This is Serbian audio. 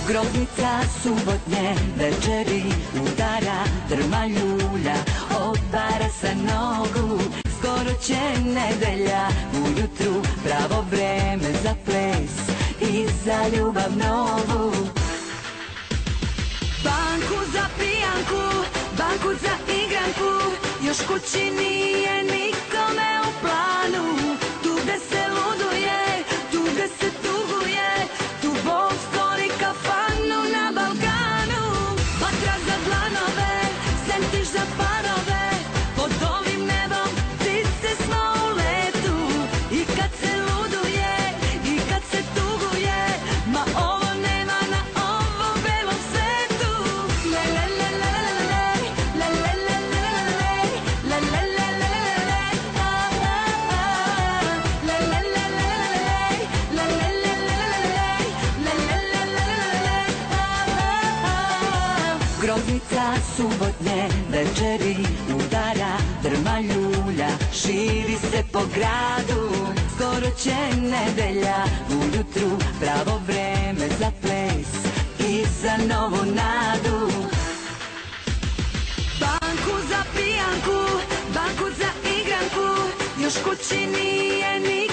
Groznica subotnje večeri udara drma ljulja, obara sa nogu. Skoro će nedelja, ujutru pravo vreme za ples i za ljubav novu. Banku za pijanku, banku za igranku, još kući nije nikome u planu. Tu gde se luduje, tu gde se tuguje, tu Bog stvori kafanu na Balkanu. Vatra za dlanove, sentiš za parove, pod ovim nebom ptice smo u letu. I kad se luduje, i kad se tuguje, ma ovo nema na ovom belom svetu. Le le le le le le le le le le le le le le le le le Groznica subotnje večeri udara drma ljulja, širi se po gradu. Skoro će nedelja, ujutru pravo vreme za ples i za novu nadu. Banku za pijanku, banku za igranku, još kući nije nikome